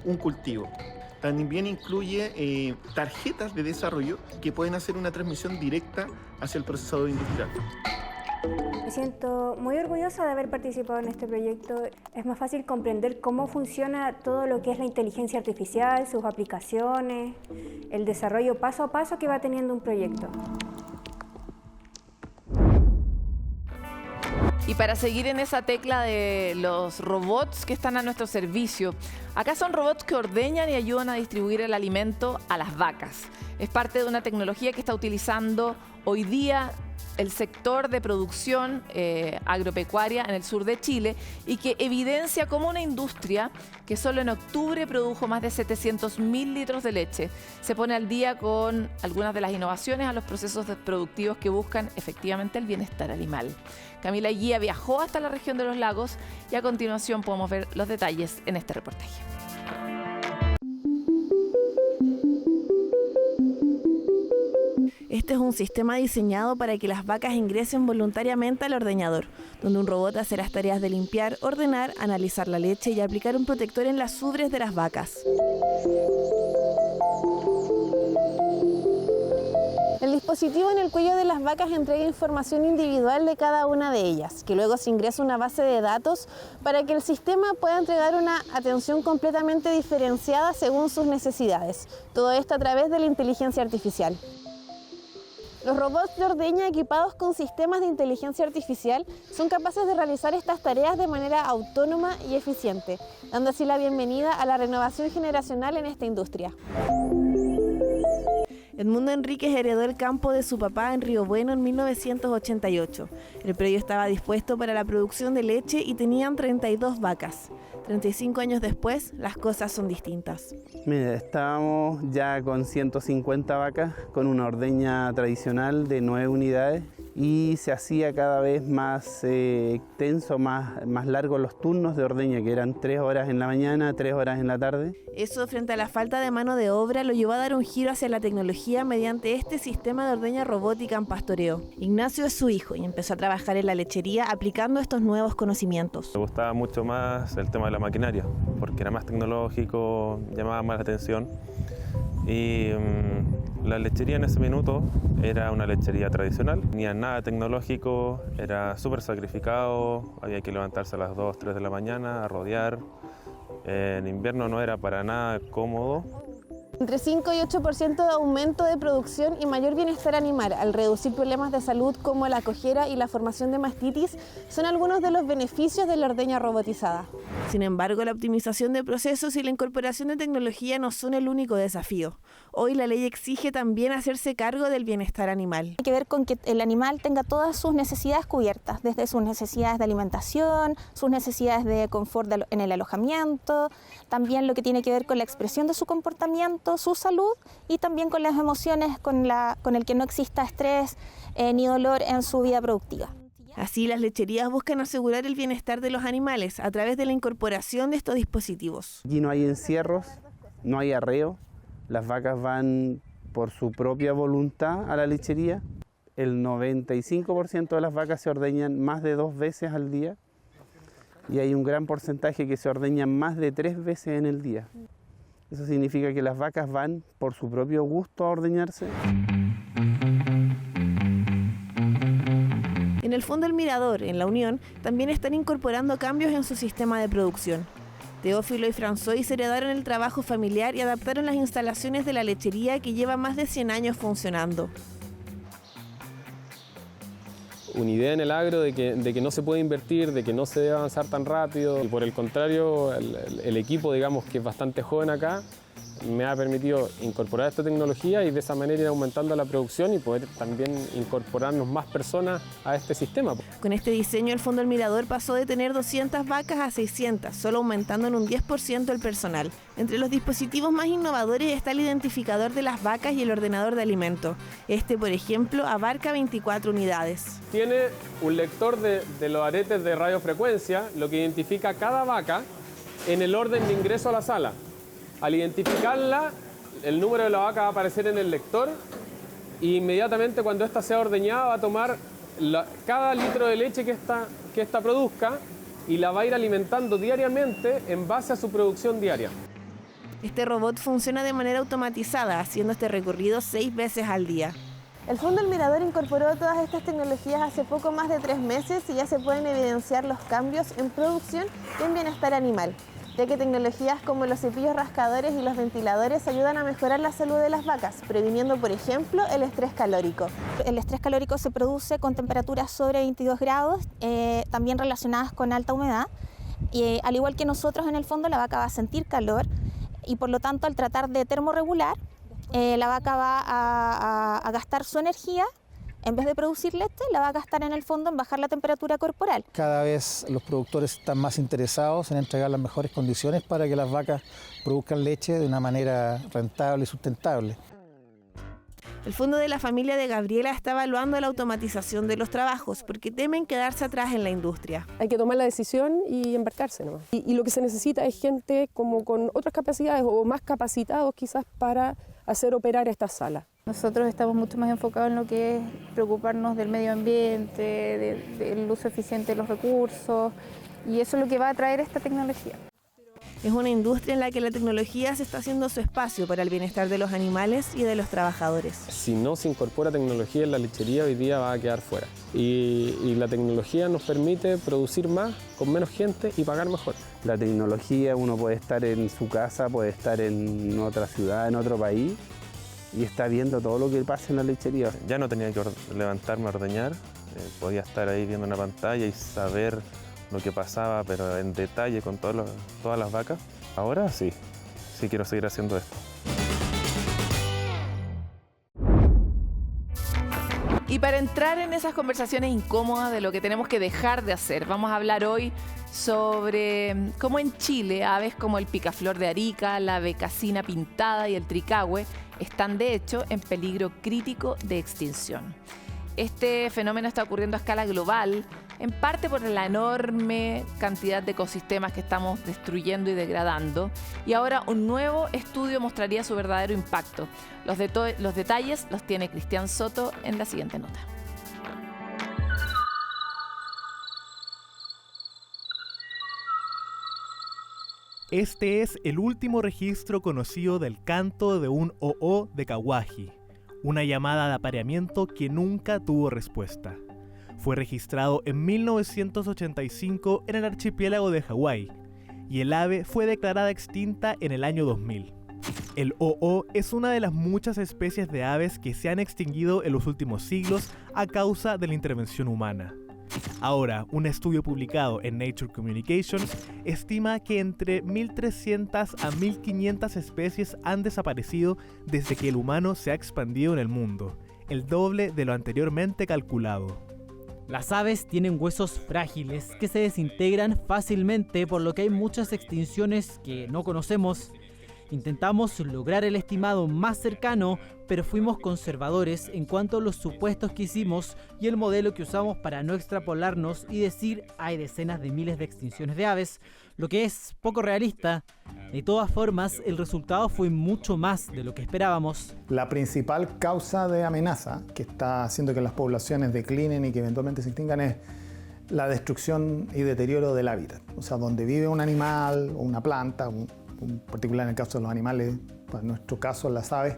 un cultivo. También incluye tarjetas de desarrollo que pueden hacer una transmisión directa hacia el procesador industrial. Me siento muy orgullosa de haber participado en este proyecto. Es más fácil comprender cómo funciona todo lo que es la inteligencia artificial, sus aplicaciones, el desarrollo paso a paso que va teniendo un proyecto. Y para seguir en esa tecla de los robots que están a nuestro servicio, acá son robots que ordeñan y ayudan a distribuir el alimento a las vacas. Es parte de una tecnología que está utilizando hoy día el sector de producción agropecuaria en el sur de Chile y que evidencia como una industria que solo en octubre produjo más de 700.000 litros de leche. Se pone al día con algunas de las innovaciones a los procesos productivos que buscan efectivamente el bienestar animal. Camila Guía viajó hasta la región de los lagos y a continuación podemos ver los detalles en este reportaje. Este es un sistema diseñado para que las vacas ingresen voluntariamente al ordeñador, donde un robot hace las tareas de limpiar, ordenar, analizar la leche y aplicar un protector en las ubres de las vacas. El dispositivo en el cuello de las vacas entrega información individual de cada una de ellas, que luego se ingresa a una base de datos para que el sistema pueda entregar una atención completamente diferenciada según sus necesidades. Todo esto a través de la inteligencia artificial. Los robots de ordeña equipados con sistemas de inteligencia artificial son capaces de realizar estas tareas de manera autónoma y eficiente, dando así la bienvenida a la renovación generacional en esta industria. Edmundo Enríquez heredó el campo de su papá en Río Bueno en 1988. El predio estaba dispuesto para la producción de leche y tenían 32 vacas. 35 años después, las cosas son distintas. Mira, estábamos ya con 150 vacas, con una ordeña tradicional de 9 unidades y se hacía cada vez más extenso, más largos los turnos de ordeña, que eran 3 horas en la mañana, 3 horas en la tarde. Eso, frente a la falta de mano de obra, lo llevó a dar un giro hacia la tecnología mediante este sistema de ordeña robótica en pastoreo. Ignacio es su hijo y empezó a trabajar en la lechería aplicando estos nuevos conocimientos. Me gustaba mucho más el tema de la maquinaria, porque era más tecnológico, llamaba más la atención. Y la lechería en ese minuto era una lechería tradicional, no tenía nada tecnológico, era súper sacrificado, había que levantarse a las 2, 3 de la mañana a rodear. En invierno no era para nada cómodo. Entre 5 y 8% de aumento de producción y mayor bienestar animal al reducir problemas de salud como la cojera y la formación de mastitis son algunos de los beneficios de la ordeña robotizada. Sin embargo, la optimización de procesos y la incorporación de tecnología no son el único desafío. Hoy la ley exige también hacerse cargo del bienestar animal. Hay que ver con que el animal tenga todas sus necesidades cubiertas, desde sus necesidades de alimentación, sus necesidades de confort en el alojamiento, también lo que tiene que ver con la expresión de su comportamiento, su salud y también con las emociones, con el que no exista estrés ni dolor en su vida productiva. Así, las lecherías buscan asegurar el bienestar de los animales a través de la incorporación de estos dispositivos. Aquí no hay encierros, no hay arreo, las vacas van por su propia voluntad a la lechería. El 95% de las vacas se ordeñan más de 2 veces al día y hay un gran porcentaje que se ordeñan más de 3 veces en el día. Eso significa que las vacas van por su propio gusto a ordeñarse. En el Fondo El Mirador, en La Unión, también están incorporando cambios en su sistema de producción. Teófilo y François heredaron el trabajo familiar y adaptaron las instalaciones de la lechería que lleva más de 100 años funcionando. Una idea en el agro de que no se puede invertir, de que no se debe avanzar tan rápido. Y por el contrario, el equipo, digamos, que es bastante joven acá, me ha permitido incorporar esta tecnología y de esa manera ir aumentando la producción y poder también incorporarnos más personas a este sistema. Con este diseño, el Fondo El Mirador pasó de tener 200 vacas a 600, solo aumentando en un 10% el personal. Entre los dispositivos más innovadores está el identificador de las vacas y el ordenador de alimento. Este, por ejemplo, abarca 24 unidades. Tiene un lector de los aretes de radiofrecuencia, lo que identifica cada vaca en el orden de ingreso a la sala. Al identificarla, el número de la vaca va a aparecer en el lector y inmediatamente cuando ésta sea ordeñada va a tomar cada litro de leche que ésta produzca y la va a ir alimentando diariamente en base a su producción diaria. Este robot funciona de manera automatizada, haciendo este recorrido 6 veces al día. El Fondo El Mirador incorporó todas estas tecnologías hace poco más de 3 meses y ya se pueden evidenciar los cambios en producción y en bienestar animal, ya que tecnologías como los cepillos rascadores y los ventiladores ayudan a mejorar la salud de las vacas, previniendo, por ejemplo, el estrés calórico. El estrés calórico se produce con temperaturas sobre 22 grados, también relacionadas con alta humedad. Y al igual que nosotros en el fondo, la vaca va a sentir calor y por lo tanto al tratar de termorregular, la vaca va a gastar su energía. En vez de producir leche, la va a gastar en el fondo en bajar la temperatura corporal. Cada vez los productores están más interesados en entregar las mejores condiciones para que las vacas produzcan leche de una manera rentable y sustentable. El Fondo de la Familia de Gabriela está evaluando la automatización de los trabajos porque temen quedarse atrás en la industria. Hay que tomar la decisión y embarcarse nomás. Y lo que se necesita es gente como con otras capacidades o más capacitados quizás para hacer operar esta sala. Nosotros estamos mucho más enfocados en lo que es preocuparnos del medio ambiente, del uso eficiente de los recursos, y eso es lo que va a traer esta tecnología. Es una industria en la que la tecnología se está haciendo su espacio para el bienestar de los animales y de los trabajadores. Si no se incorpora tecnología en la lechería, hoy día va a quedar fuera. Y la tecnología nos permite producir más, con menos gente y pagar mejor. La tecnología, uno puede estar en su casa, puede estar en otra ciudad, en otro país, y está viendo todo lo que pasa en la lechería. Ya no tenía que levantarme a ordeñar, podía estar ahí viendo una pantalla y saber lo que pasaba, pero en detalle con todas las vacas. Ahora sí quiero seguir haciendo esto. Y para entrar en esas conversaciones incómodas de lo que tenemos que dejar de hacer, vamos a hablar hoy sobre cómo en Chile aves como el picaflor de Arica, la becasina pintada y el tricahue están de hecho en peligro crítico de extinción. Este fenómeno está ocurriendo a escala global, en parte por la enorme cantidad de ecosistemas que estamos destruyendo y degradando. Y ahora un nuevo estudio mostraría su verdadero impacto. Los detalles los tiene Cristian Soto en la siguiente nota. Este es el último registro conocido del canto de un o'o de Cahuaji, una llamada de apareamiento que nunca tuvo respuesta. Fue registrado en 1985 en el archipiélago de Hawái y el ave fue declarada extinta en el año 2000. El o'o es una de las muchas especies de aves que se han extinguido en los últimos siglos a causa de la intervención humana. Ahora, un estudio publicado en Nature Communications estima que entre 1.300 a 1.500 especies han desaparecido desde que el humano se ha expandido en el mundo, el doble de lo anteriormente calculado. Las aves tienen huesos frágiles que se desintegran fácilmente, por lo que hay muchas extinciones que no conocemos. Intentamos lograr el estimado más cercano, pero fuimos conservadores en cuanto a los supuestos que hicimos y el modelo que usamos para no extrapolarnos y decir hay decenas de miles de extinciones de aves, lo que es poco realista. De todas formas, el resultado fue mucho más de lo que esperábamos. La principal causa de amenaza que está haciendo que las poblaciones declinen y que eventualmente se extingan es la destrucción y deterioro del hábitat. O sea, donde vive un animal o una planta, en particular en el caso de los animales, en nuestro caso las aves,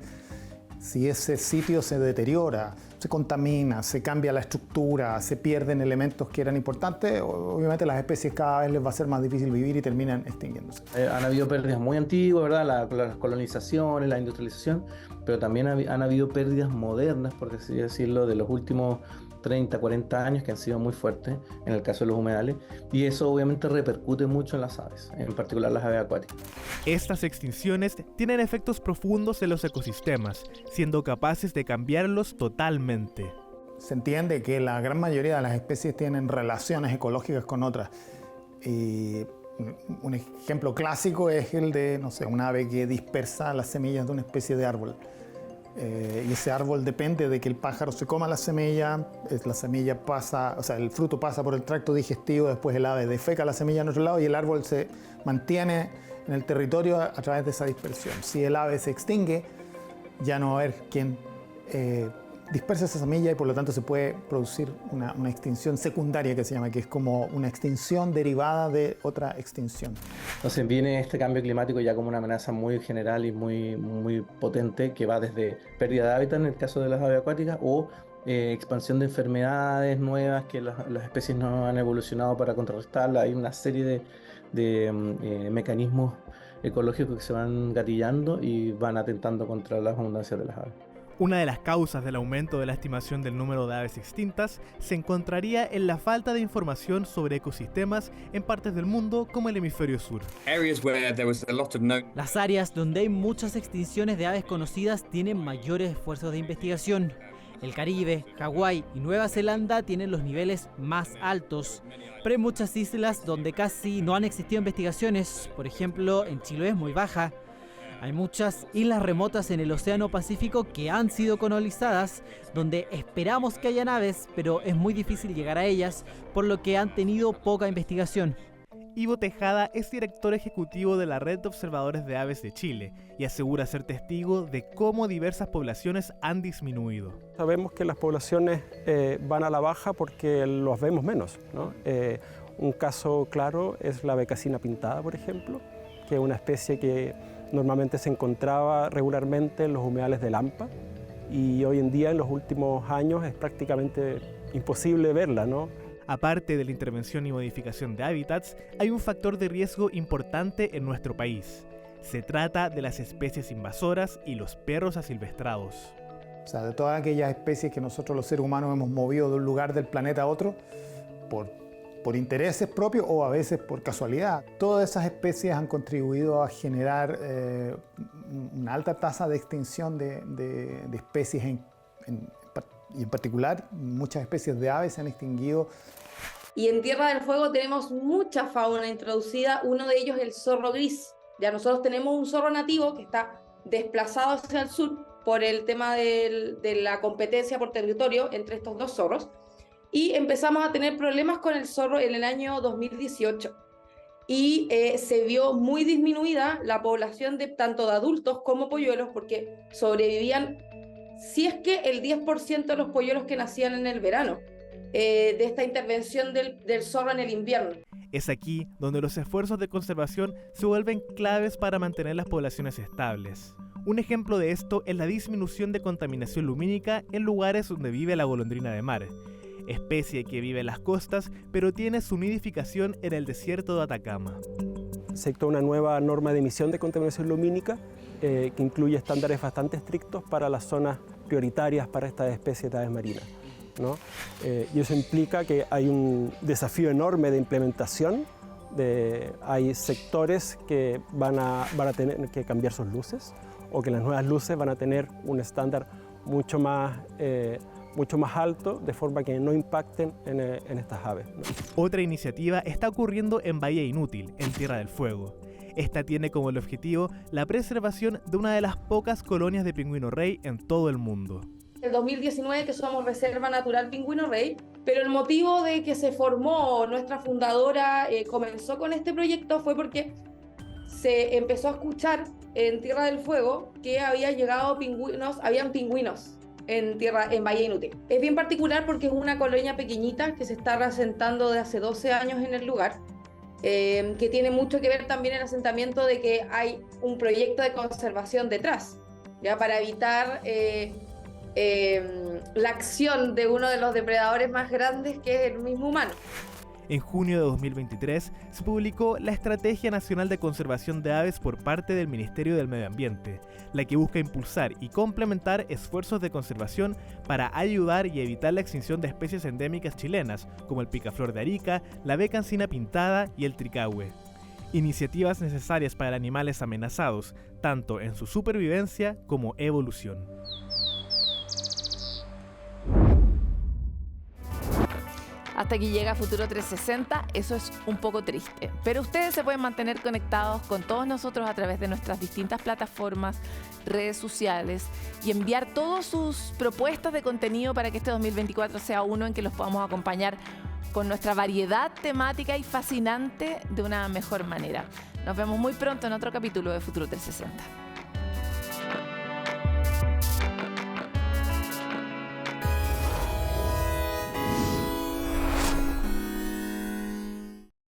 si ese sitio se deteriora, se contamina, se cambia la estructura, se pierden elementos que eran importantes, obviamente las especies cada vez les va a ser más difícil vivir y terminan extinguiéndose. Han habido pérdidas muy antiguas, ¿verdad? Las colonizaciones, la industrialización, pero también han habido pérdidas modernas, por así decirlo, de los últimos 30, 40 años que han sido muy fuertes en el caso de los humedales, y eso obviamente repercute mucho en las aves, en particular las aves acuáticas. Estas extinciones tienen efectos profundos en los ecosistemas, siendo capaces de cambiarlos totalmente. Se entiende que la gran mayoría de las especies tienen relaciones ecológicas con otras. Y un ejemplo clásico es el de, no sé, un ave que dispersa las semillas de una especie de árbol. Y ese árbol depende de que el pájaro se coma la semilla pasa, o sea, el fruto pasa por el tracto digestivo, después el ave defeca la semilla en otro lado y el árbol se mantiene en el territorio a través de esa dispersión. Si el ave se extingue, ya no va a haber quien dispersa esa semilla y por lo tanto se puede producir una extinción secundaria que se llama, que es como una extinción derivada de otra extinción. Entonces viene este cambio climático ya como una amenaza muy general y muy potente, que va desde pérdida de hábitat en el caso de las aves acuáticas o expansión de enfermedades nuevas que las especies no han evolucionado para contrarrestarla. Hay una serie de mecanismos ecológicos que se van gatillando y van atentando contra las abundancias de las aves. Una de las causas del aumento de la estimación del número de aves extintas se encontraría en la falta de información sobre ecosistemas en partes del mundo como el hemisferio sur. Las áreas donde hay muchas extinciones de aves conocidas tienen mayores esfuerzos de investigación. El Caribe, Hawái y Nueva Zelanda tienen los niveles más altos, pero hay muchas islas donde casi no han existido investigaciones. Por ejemplo, en Chiloé es muy baja. Hay muchas islas remotas en el Océano Pacífico que han sido colonizadas, donde esperamos que haya aves, pero es muy difícil llegar a ellas, por lo que han tenido poca investigación. Ivo Tejada es director ejecutivo de la Red de Observadores de Aves de Chile y asegura ser testigo de cómo diversas poblaciones han disminuido. Sabemos que las poblaciones van a la baja porque los vemos menos, ¿no? Un caso claro es la becasina pintada, por ejemplo, que es una especie que normalmente se encontraba regularmente en los humedales de Lampa y hoy en día, en los últimos años, es prácticamente imposible verla, ¿no? Aparte de la intervención y modificación de hábitats, hay un factor de riesgo importante en nuestro país: Se trata de las especies invasoras y los perros asilvestrados. O sea, de todas aquellas especies que nosotros los seres humanos hemos movido de un lugar del planeta a otro por intereses propios o a veces por casualidad. Todas esas especies han contribuido a generar una alta tasa de extinción de especies y en particular muchas especies de aves se han extinguido. Y en Tierra del Fuego tenemos mucha fauna introducida, uno de ellos es el zorro gris. Ya nosotros tenemos un zorro nativo que está desplazado hacia el sur por el tema de la competencia por territorio entre estos dos zorros, y empezamos a tener problemas con el zorro en el año 2018. Y se vio muy disminuida la población tanto de adultos como polluelos, porque sobrevivían, si es que el 10% de los polluelos que nacían en el verano, de esta intervención del zorro en el invierno. Es aquí donde los esfuerzos de conservación se vuelven claves para mantener las poblaciones estables. Un ejemplo de esto es la disminución de contaminación lumínica en lugares donde vive la golondrina de mar, especie que vive en las costas pero tiene su nidificación en el desierto de Atacama. Se dictó una nueva norma de emisión de contaminación lumínica que incluye estándares bastante estrictos para las zonas prioritarias para estas especies de aves marinas, ¿no? Y eso implica que hay un desafío enorme de implementación. Hay sectores que van a tener que cambiar sus luces, o que las nuevas luces van a tener un estándar mucho más alto, de forma que no impacten en estas aves, ¿no? Otra iniciativa está ocurriendo en Bahía Inútil, en Tierra del Fuego. Esta tiene como el objetivo la preservación de una de las pocas colonias de pingüino rey en todo el mundo. El 2019 que somos Reserva Natural Pingüino Rey, pero el motivo de que se formó nuestra fundadora, comenzó con este proyecto, fue porque se empezó a escuchar en Tierra del Fuego que habían pingüinos en Bahía Inútil. Es bien particular porque es una colonia pequeñita que se está reasentando de hace 12 años en el lugar, que tiene mucho que ver también el asentamiento de que hay un proyecto de conservación detrás, ya para evitar la acción de uno de los depredadores más grandes, que es el mismo humano. En junio de 2023 se publicó la Estrategia Nacional de Conservación de Aves por parte del Ministerio del Medio Ambiente, la que busca impulsar y complementar esfuerzos de conservación para ayudar y evitar la extinción de especies endémicas chilenas, como el picaflor de Arica, la beca encina pintada y el tricahue. Iniciativas necesarias para animales amenazados, tanto en su supervivencia como evolución. Hasta aquí llega Futuro 360, eso es un poco triste. Pero ustedes se pueden mantener conectados con todos nosotros a través de nuestras distintas plataformas, redes sociales, y enviar todas sus propuestas de contenido para que este 2024 sea uno en que los podamos acompañar con nuestra variedad temática y fascinante de una mejor manera. Nos vemos muy pronto en otro capítulo de Futuro 360.